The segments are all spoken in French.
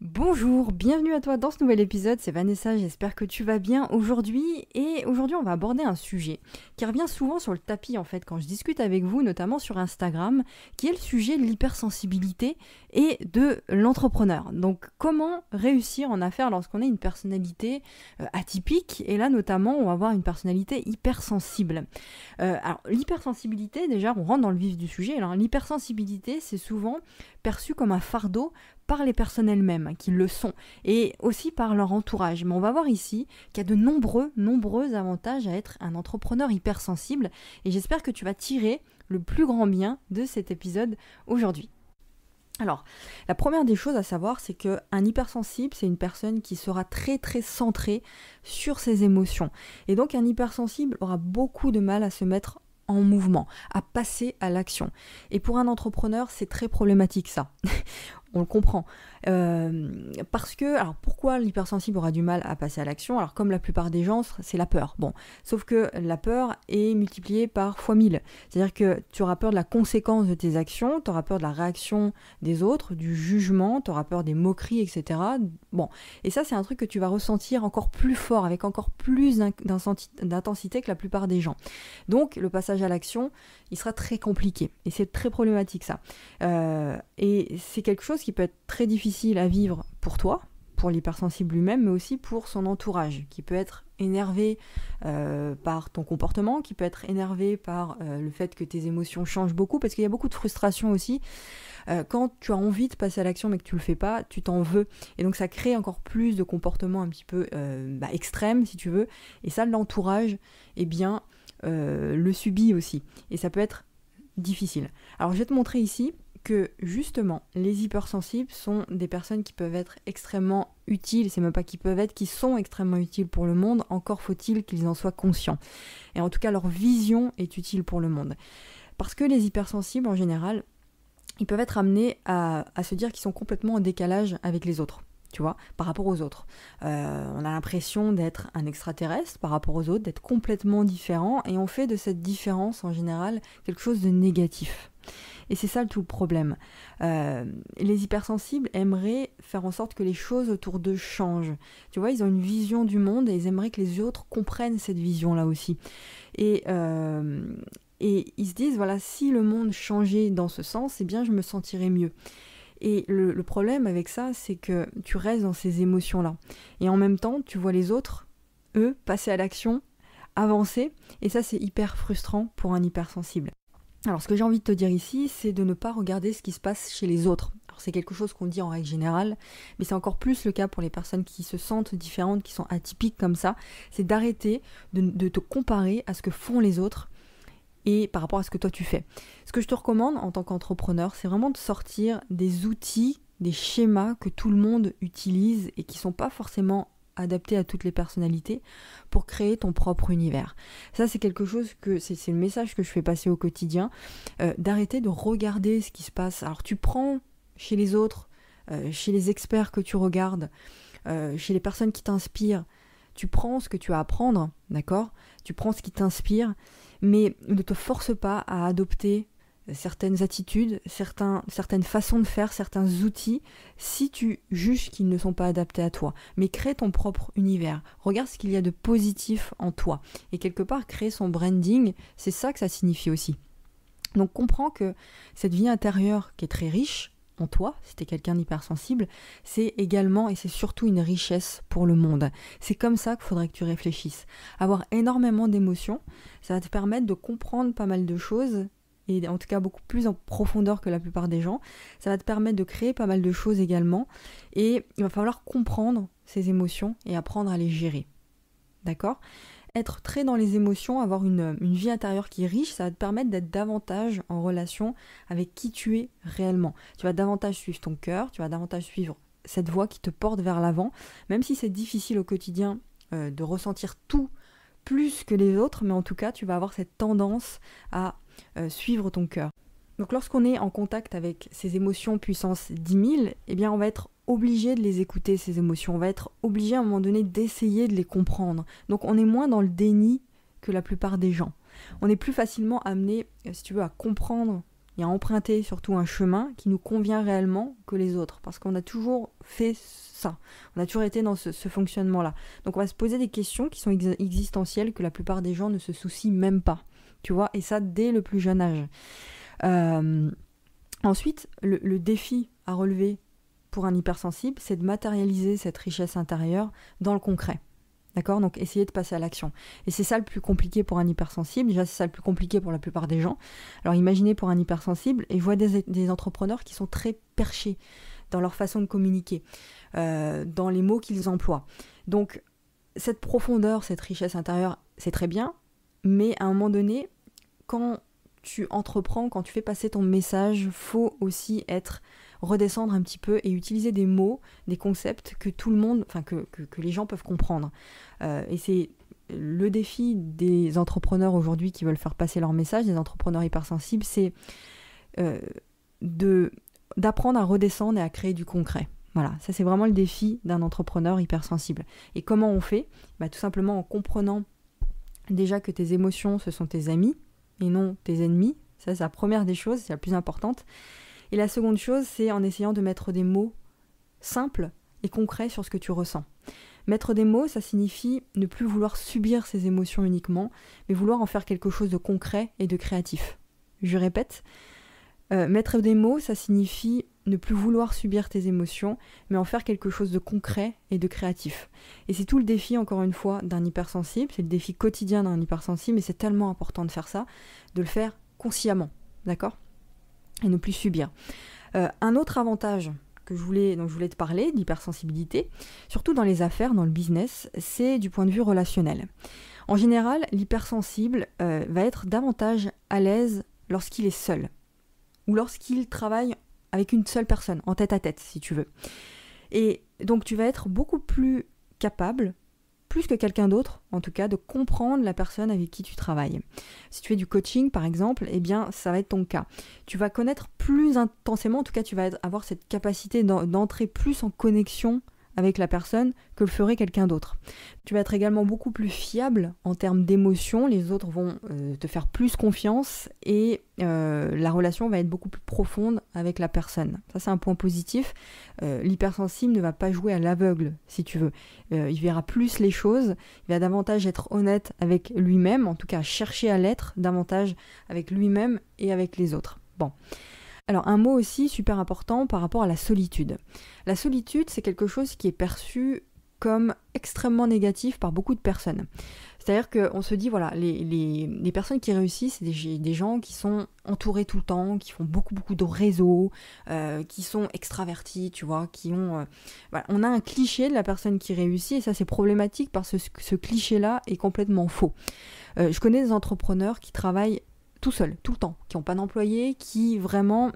Bonjour, bienvenue à toi dans ce nouvel épisode, c'est Vanessa, j'espère que tu vas bien aujourd'hui. Et aujourd'hui on va aborder un sujet qui revient souvent sur le tapis en fait quand je discute avec vous, notamment sur Instagram, qui est le sujet de l'hypersensibilité et de l'entrepreneur. Donc comment réussir en affaires lorsqu'on est une personnalité atypique, et là notamment on va avoir une personnalité hypersensible. Alors l'hypersensibilité, déjà on rentre dans le vif du sujet, alors l'hypersensibilité c'est souvent perçu comme un fardeau par les personnes elles-mêmes qui le sont et aussi par leur entourage. Mais on va voir ici qu'il y a de nombreux avantages à être un entrepreneur hypersensible et j'espère que tu vas tirer le plus grand bien de cet épisode aujourd'hui. Alors, la première des choses à savoir, c'est qu'un hypersensible, c'est une personne qui sera très centrée sur ses émotions. Et donc un hypersensible aura beaucoup de mal à se mettre en mouvement, à passer à l'action. Et pour un entrepreneur, c'est très problématique ça. On le comprend. Parce que, alors pourquoi l'hypersensible aura du mal à passer à l'action? Alors comme la plupart des gens, c'est la peur. Bon, sauf que la peur est multipliée par fois 1000. C'est-à-dire que tu auras peur de la conséquence de tes actions, tu auras peur de la réaction des autres, du jugement, tu auras peur des moqueries, etc. Bon, et ça c'est un truc que tu vas ressentir encore plus fort, avec encore plus d'intensité que la plupart des gens. Donc le passage à l'action, il sera très compliqué. Et c'est très problématique ça. Et c'est quelque chose qui peut être très difficile à vivre pour toi, pour l'hypersensible lui-même, mais aussi pour son entourage, qui peut être énervé par ton comportement, qui peut être énervé par le fait que tes émotions changent beaucoup, parce qu'il y a beaucoup de frustration aussi. Quand tu as envie de passer à l'action mais que tu le fais pas, tu t'en veux. Et donc ça crée encore plus de comportements un petit peu extrêmes, si tu veux. Et ça, l'entourage, eh bien, le subit aussi. Et ça peut être difficile. Alors je vais te montrer ici que justement les hypersensibles sont des personnes qui peuvent être extrêmement utiles, c'est même pas qui peuvent être, qui sont extrêmement utiles pour le monde, encore faut-il qu'ils en soient conscients. Et en tout cas leur vision est utile pour le monde. Parce que les hypersensibles en général, ils peuvent être amenés à se dire qu'ils sont complètement en décalage avec les autres. Tu vois, par rapport aux autres. On a l'impression d'être un extraterrestre par rapport aux autres, d'être complètement différent, et on fait de cette différence en général quelque chose de négatif. Et c'est ça tout le problème. Les hypersensibles aimeraient faire en sorte que les choses autour d'eux changent. Tu vois, ils ont une vision du monde et ils aimeraient que les autres comprennent cette vision-là aussi. Et ils se disent, voilà, si le monde changeait dans ce sens, eh bien je me sentirais mieux. Et le problème avec ça, c'est que tu restes dans ces émotions-là. Et en même temps, tu vois les autres, eux, passer à l'action, avancer. Et ça, c'est hyper frustrant pour un hypersensible. Alors, ce que j'ai envie de te dire ici, c'est de ne pas regarder ce qui se passe chez les autres. Alors, c'est quelque chose qu'on dit en règle générale, mais c'est encore plus le cas pour les personnes qui se sentent différentes, qui sont atypiques comme ça. C'est d'arrêter de te comparer à ce que font les autres et par rapport à ce que toi tu fais. Ce que je te recommande en tant qu'entrepreneur, c'est vraiment de sortir des outils, des schémas que tout le monde utilise et qui ne sont pas forcément adaptés à toutes les personnalités pour créer ton propre univers. Ça, c'est quelque chose que, c'est le message que je fais passer au quotidien, d'arrêter de regarder ce qui se passe. Alors tu prends chez les autres, chez les experts que tu regardes, chez les personnes qui t'inspirent, tu prends ce que tu as à apprendre, d'accord ? Tu prends ce qui t'inspire, mais ne te force pas à adopter certaines attitudes, certaines façons de faire, certains outils, si tu juges qu'ils ne sont pas adaptés à toi. Mais crée ton propre univers. Regarde ce qu'il y a de positif en toi. Et quelque part, créer son branding, c'est ça que ça signifie aussi. Donc comprends que cette vie intérieure qui est très riche, en toi, si tu es quelqu'un d'hypersensible, c'est également et c'est surtout une richesse pour le monde. C'est comme ça qu'il faudrait que tu réfléchisses. Avoir énormément d'émotions, ça va te permettre de comprendre pas mal de choses, et en tout cas beaucoup plus en profondeur que la plupart des gens. Ça va te permettre de créer pas mal de choses également, et il va falloir comprendre ces émotions et apprendre à les gérer. D'accord ? Être très dans les émotions, avoir une vie intérieure qui est riche, ça va te permettre d'être davantage en relation avec qui tu es réellement. Tu vas davantage suivre ton cœur, tu vas davantage suivre cette voie qui te porte vers l'avant, même si c'est difficile au quotidien de ressentir tout plus que les autres, mais en tout cas, tu vas avoir cette tendance à suivre ton cœur. Donc lorsqu'on est en contact avec ces émotions puissance 10 000, eh bien on va être obligé de les écouter, ces émotions. On va être obligé à un moment donné d'essayer de les comprendre. Donc on est moins dans le déni que la plupart des gens. On est plus facilement amené, si tu veux, à comprendre et à emprunter surtout un chemin qui nous convient réellement que les autres. Parce qu'on a toujours fait ça. On a toujours été dans ce fonctionnement-là. Donc on va se poser des questions qui sont existentielles que la plupart des gens ne se soucient même pas. Tu vois, et ça dès le plus jeune âge. Ensuite, le défi à relever pour un hypersensible, c'est de matérialiser cette richesse intérieure dans le concret. D'accord ? Donc, essayer de passer à l'action. Et c'est ça le plus compliqué pour un hypersensible. Déjà, c'est ça le plus compliqué pour la plupart des gens. Alors, imaginez pour un hypersensible, et je vois des entrepreneurs qui sont très perchés dans leur façon de communiquer, dans les mots qu'ils emploient. Donc, cette profondeur, cette richesse intérieure, c'est très bien, mais à un moment donné, quand tu entreprends, quand tu fais passer ton message, faut aussi redescendre un petit peu et utiliser des mots, des concepts que tout le monde, enfin que les gens peuvent comprendre. Et c'est le défi des entrepreneurs aujourd'hui qui veulent faire passer leur message, des entrepreneurs hypersensibles, c'est d'apprendre à redescendre et à créer du concret. Voilà, ça c'est vraiment le défi d'un entrepreneur hypersensible. Et comment on fait ? Tout simplement en comprenant déjà que tes émotions, ce sont tes amis et non tes ennemis. Ça, c'est la première des choses, c'est la plus importante. Et la seconde chose, c'est en essayant de mettre des mots simples et concrets sur ce que tu ressens. Mettre des mots, ça signifie ne plus vouloir subir ces émotions uniquement, mais vouloir en faire quelque chose de concret et de créatif. Je répète, mettre des mots, ça signifie ne plus vouloir subir tes émotions, mais en faire quelque chose de concret et de créatif. Et c'est tout le défi, encore une fois, d'un hypersensible, c'est le défi quotidien d'un hypersensible, et c'est tellement important de faire ça, de le faire consciemment, d'accord ? Et ne plus subir. Un autre avantage dont je voulais te parler, d'hypersensibilité, surtout dans les affaires, dans le business, c'est du point de vue relationnel. En général, l'hypersensible va être davantage à l'aise lorsqu'il est seul, ou lorsqu'il travaille avec une seule personne, en tête-à-tête, si tu veux. Et donc tu vas être beaucoup plus capable, plus que quelqu'un d'autre, en tout cas, de comprendre la personne avec qui tu travailles. Si tu fais du coaching, par exemple, eh bien, ça va être ton cas. Tu vas connaître plus intensément, en tout cas, tu vas avoir cette capacité d'entrer plus en connexion avec la personne que le ferait quelqu'un d'autre. Tu vas être également beaucoup plus fiable en termes d'émotions, les autres vont te faire plus confiance et la relation va être beaucoup plus profonde avec la personne. Ça, c'est un point positif. L'hypersensible ne va pas jouer à l'aveugle, si tu veux. Il verra plus les choses, il va davantage être honnête avec lui-même, en tout cas chercher à l'être davantage avec lui-même et avec les autres. Bon. Alors un mot aussi super important par rapport à la solitude. La solitude, c'est quelque chose qui est perçu comme extrêmement négatif par beaucoup de personnes. C'est-à-dire qu'on se dit, voilà, les personnes qui réussissent, c'est des gens qui sont entourés tout le temps, qui font beaucoup de réseaux, qui sont extravertis, tu vois, qui ont... voilà. On a un cliché de la personne qui réussit, et ça c'est problématique parce que ce cliché-là est complètement faux. Je connais des entrepreneurs qui travaillent tout seul, tout le temps, qui n'ont pas d'employés, qui vraiment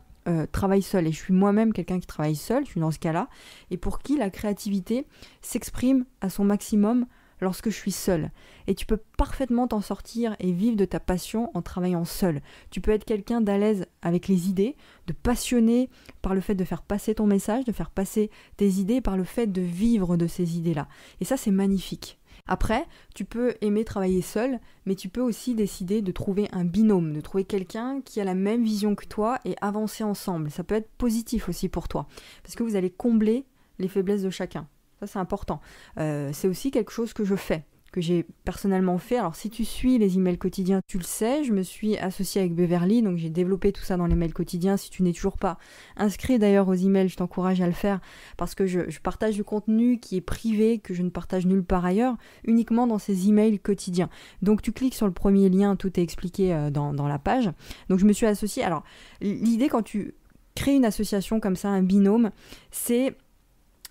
travaillent seuls. Et je suis moi-même quelqu'un qui travaille seul, je suis dans ce cas-là, et pour qui la créativité s'exprime à son maximum lorsque je suis seule. Et tu peux parfaitement t'en sortir et vivre de ta passion en travaillant seul. Tu peux être quelqu'un d'à l'aise avec les idées, de passionné par le fait de faire passer ton message, de faire passer tes idées, par le fait de vivre de ces idées-là. Et ça, c'est magnifique. Après, tu peux aimer travailler seul, mais tu peux aussi décider de trouver un binôme, de trouver quelqu'un qui a la même vision que toi et avancer ensemble. Ça peut être positif aussi pour toi, parce que vous allez combler les faiblesses de chacun. Ça, c'est important. C'est aussi quelque chose que je fais, que j'ai personnellement fait. Alors, si tu suis les emails quotidiens, tu le sais, je me suis associée avec Beverly, donc j'ai développé tout ça dans les mails quotidiens. Si tu n'es toujours pas inscrit d'ailleurs aux emails, je t'encourage à le faire parce que je partage du contenu qui est privé, que je ne partage nulle part ailleurs, uniquement dans ces emails quotidiens. Donc, tu cliques sur le premier lien, tout est expliqué dans la page. Donc, je me suis associée. Alors, l'idée quand tu crées une association comme ça, un binôme, c'est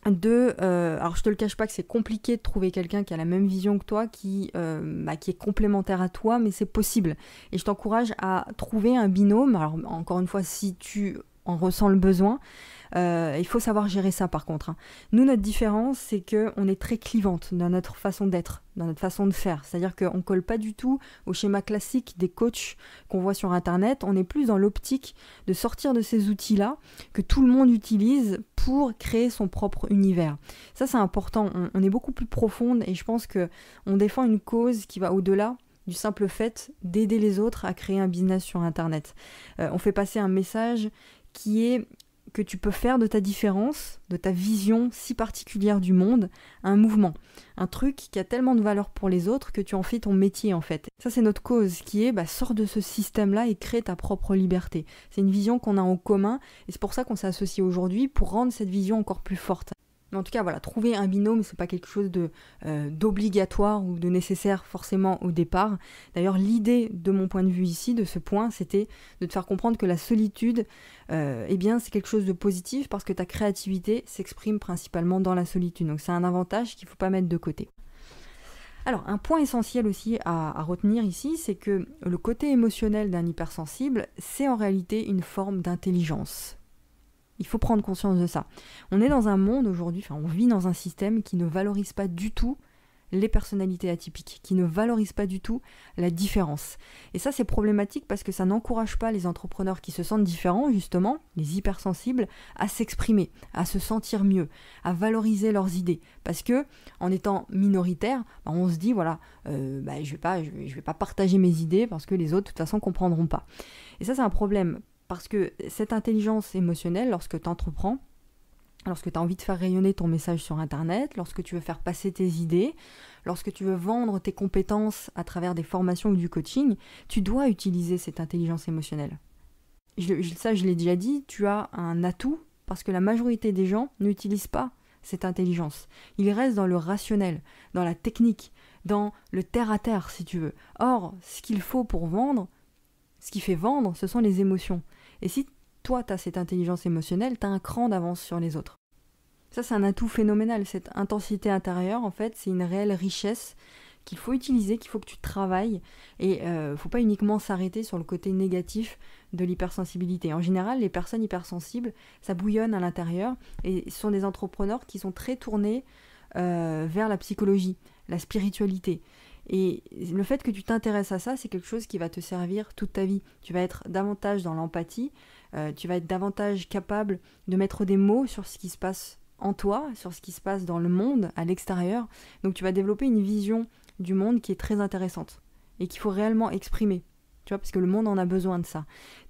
alors je te le cache pas que c'est compliqué de trouver quelqu'un qui a la même vision que toi, qui est complémentaire à toi, mais c'est possible. Et je t'encourage à trouver un binôme. Alors encore une fois, si tu en ressens le besoin, il faut savoir gérer ça par contre. Nous, notre différence, c'est qu'on est très clivante dans notre façon d'être, dans notre façon de faire. C'est-à-dire qu'on ne colle pas du tout au schéma classique des coachs qu'on voit sur Internet. On est plus dans l'optique de sortir de ces outils-là que tout le monde utilise pour créer son propre univers. Ça, c'est important. On est beaucoup plus profonde et je pense qu'on défend une cause qui va au-delà du simple fait d'aider les autres à créer un business sur Internet. On fait passer un message qui est que tu peux faire de ta différence, de ta vision si particulière du monde, un mouvement. Un truc qui a tellement de valeur pour les autres que tu en fais ton métier en fait. Ça c'est notre cause qui est, sors de ce système-là et crée ta propre liberté. C'est une vision qu'on a en commun et c'est pour ça qu'on s'est associé aujourd'hui pour rendre cette vision encore plus forte. Mais en tout cas, voilà, trouver un binôme, c'est pas quelque chose d'obligatoire ou de nécessaire forcément au départ. D'ailleurs, l'idée de mon point de vue ici, de ce point, c'était de te faire comprendre que la solitude, c'est quelque chose de positif parce que ta créativité s'exprime principalement dans la solitude. Donc c'est un avantage qu'il faut pas mettre de côté. Alors, un point essentiel aussi à retenir ici, c'est que le côté émotionnel d'un hypersensible, c'est en réalité une forme d'intelligence. Il faut prendre conscience de ça. On est dans un monde aujourd'hui, on vit dans un système qui ne valorise pas du tout les personnalités atypiques, qui ne valorise pas du tout la différence. Et ça, c'est problématique parce que ça n'encourage pas les entrepreneurs qui se sentent différents, justement, les hypersensibles, à s'exprimer, à se sentir mieux, à valoriser leurs idées. Parce que, en étant minoritaire, on se dit, je vais pas partager mes idées parce que les autres, de toute façon, comprendront pas. Et ça, c'est un problème. Parce que cette intelligence émotionnelle, lorsque tu entreprends, lorsque tu as envie de faire rayonner ton message sur Internet, lorsque tu veux faire passer tes idées, lorsque tu veux vendre tes compétences à travers des formations ou du coaching, tu dois utiliser cette intelligence émotionnelle. Ça, je l'ai déjà dit, tu as un atout parce que la majorité des gens n'utilisent pas cette intelligence. Ils restent dans le rationnel, dans la technique, dans le terre-à-terre, si tu veux. Or, ce qu'il faut pour vendre, ce qui fait vendre, ce sont les émotions. Et si toi, tu as cette intelligence émotionnelle, tu as un cran d'avance sur les autres. Ça, c'est un atout phénoménal. Cette intensité intérieure, en fait, c'est une réelle richesse qu'il faut utiliser, qu'il faut que tu travailles. Et il ne faut pas uniquement s'arrêter sur le côté négatif de l'hypersensibilité. En général, les personnes hypersensibles, ça bouillonne à l'intérieur. Et ce sont des entrepreneurs qui sont très tournés vers la psychologie, la spiritualité. Et le fait que tu t'intéresses à ça, c'est quelque chose qui va te servir toute ta vie. Tu vas être davantage dans l'empathie, tu vas être davantage capable de mettre des mots sur ce qui se passe en toi, sur ce qui se passe dans le monde, à l'extérieur. Donc tu vas développer une vision du monde qui est très intéressante et qu'il faut réellement exprimer. Tu vois, parce que le monde en a besoin de ça.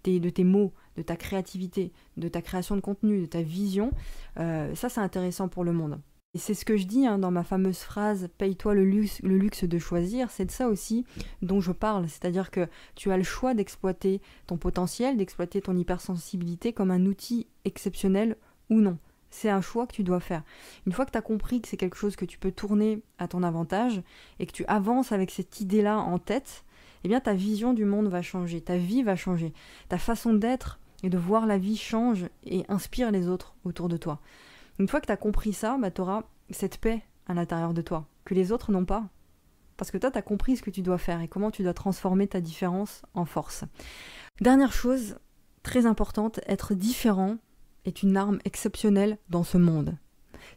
De tes mots, de ta créativité, de ta création de contenu, de ta vision. Ça, c'est intéressant pour le monde. Et c'est ce que je dis dans ma fameuse phrase « Paye-toi le luxe de choisir », c'est de ça aussi dont je parle. C'est-à-dire que tu as le choix d'exploiter ton potentiel, d'exploiter ton hypersensibilité comme un outil exceptionnel ou non. C'est un choix que tu dois faire. Une fois que tu as compris que c'est quelque chose que tu peux tourner à ton avantage et que tu avances avec cette idée-là en tête, eh bien ta vision du monde va changer, ta vie va changer, ta façon d'être et de voir la vie change et inspire les autres autour de toi. Une fois que tu as compris ça, tu auras cette paix à l'intérieur de toi, que les autres n'ont pas. Parce que toi, tu as compris ce que tu dois faire et comment tu dois transformer ta différence en force. Dernière chose, très importante, être différent est une arme exceptionnelle dans ce monde.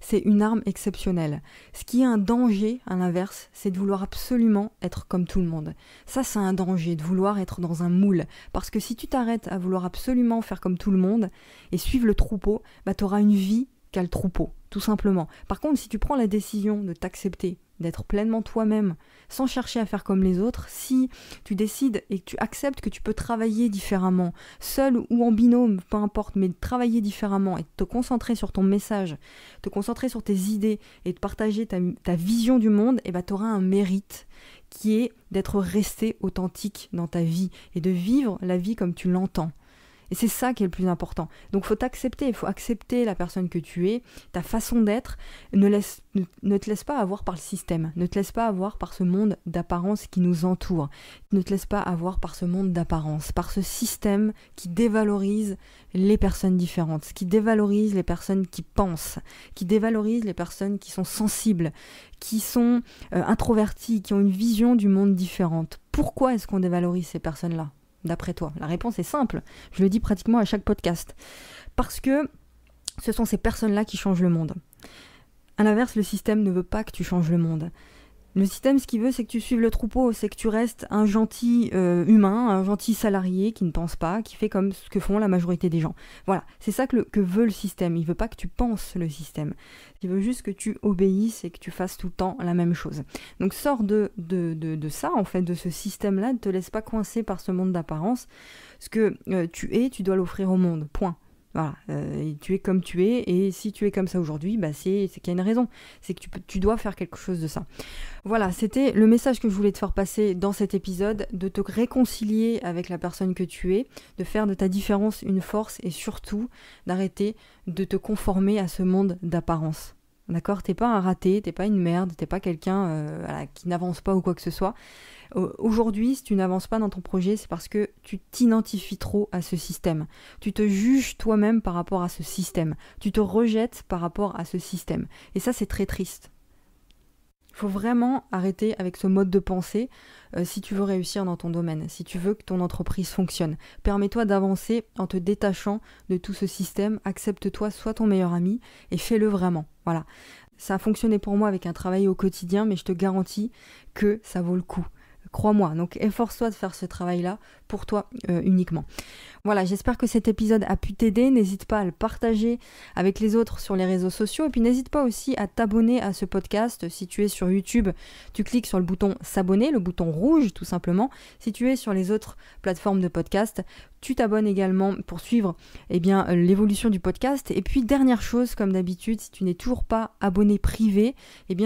C'est une arme exceptionnelle. Ce qui est un danger, à l'inverse, c'est de vouloir absolument être comme tout le monde. Ça, c'est un danger, de vouloir être dans un moule. Parce que si tu t'arrêtes à vouloir absolument faire comme tout le monde et suivre le troupeau, tu auras une vie qu'à le troupeau, tout simplement. Par contre, si tu prends la décision de t'accepter, d'être pleinement toi-même, sans chercher à faire comme les autres, si tu décides et que tu acceptes que tu peux travailler différemment, seul ou en binôme, peu importe, mais travailler différemment et te concentrer sur ton message, te concentrer sur tes idées et de partager ta vision du monde, tu auras un mérite qui est d'être resté authentique dans ta vie et de vivre la vie comme tu l'entends. Et c'est ça qui est le plus important. Donc il faut accepter la personne que tu es, ta façon d'être. Ne te laisse pas avoir par le système, ne te laisse pas avoir par ce monde d'apparence qui nous entoure, ne te laisse pas avoir par ce monde d'apparence, par ce système qui dévalorise les personnes différentes, qui dévalorise les personnes qui pensent, qui dévalorise les personnes qui sont sensibles, qui sont introverties, qui ont une vision du monde différente. Pourquoi est-ce qu'on dévalorise ces personnes-là ? D'après toi, la réponse est simple, je le dis pratiquement à chaque podcast. Parce que ce sont ces personnes-là qui changent le monde. À l'inverse, le système ne veut pas que tu changes le monde. Le système, ce qu'il veut, c'est que tu suives le troupeau, c'est que tu restes un gentil humain, un gentil salarié qui ne pense pas, qui fait comme ce que font la majorité des gens. Voilà, c'est ça que veut le système. Il veut pas que tu penses le système. Il veut juste que tu obéisses et que tu fasses tout le temps la même chose. Donc sors de ça, en fait, de ce système-là, ne te laisse pas coincer par ce monde d'apparence. Ce que tu dois l'offrir au monde, point. Voilà, et tu es comme tu es, et si tu es comme ça aujourd'hui, c'est qu'il y a une raison, c'est que tu dois faire quelque chose de ça. Voilà, c'était le message que je voulais te faire passer dans cet épisode, de te réconcilier avec la personne que tu es, de faire de ta différence une force, et surtout d'arrêter de te conformer à ce monde d'apparence. D'accord ? T'es pas un raté, t'es pas une merde, t'es pas quelqu'un qui n'avance pas ou quoi que ce soit. Aujourd'hui, si tu n'avances pas dans ton projet, c'est parce que tu t'identifies trop à ce système. Tu te juges toi-même par rapport à ce système. Tu te rejettes par rapport à ce système. Et ça, c'est très triste. Il faut vraiment arrêter avec ce mode de pensée si tu veux réussir dans ton domaine, si tu veux que ton entreprise fonctionne. Permets-toi d'avancer en te détachant de tout ce système. Accepte-toi, sois ton meilleur ami et fais-le vraiment. Voilà. Ça a fonctionné pour moi avec un travail au quotidien, mais je te garantis que ça vaut le coup. Crois-moi, donc efforce-toi de faire ce travail-là pour toi uniquement. Voilà, j'espère que cet épisode a pu t'aider. N'hésite pas à le partager avec les autres sur les réseaux sociaux. Et puis n'hésite pas aussi à t'abonner à ce podcast. Si tu es sur YouTube, tu cliques sur le bouton s'abonner, le bouton rouge tout simplement. Si tu es sur les autres plateformes de podcast, tu t'abonnes également pour suivre l'évolution du podcast. Et puis dernière chose, comme d'habitude, si tu n'es toujours pas abonné privé,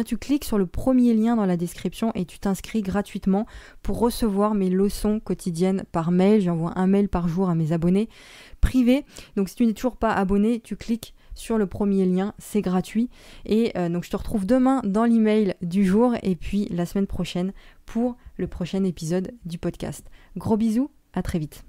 tu cliques sur le premier lien dans la description et tu t'inscris gratuitement pour recevoir mes leçons quotidiennes par mail. J'envoie un mail par jour à mes abonnés privés. Donc si tu n'es toujours pas abonné, tu cliques sur le premier lien, c'est gratuit. Et donc je te retrouve demain dans l'email du jour et puis la semaine prochaine pour le prochain épisode du podcast. Gros bisous, à très vite.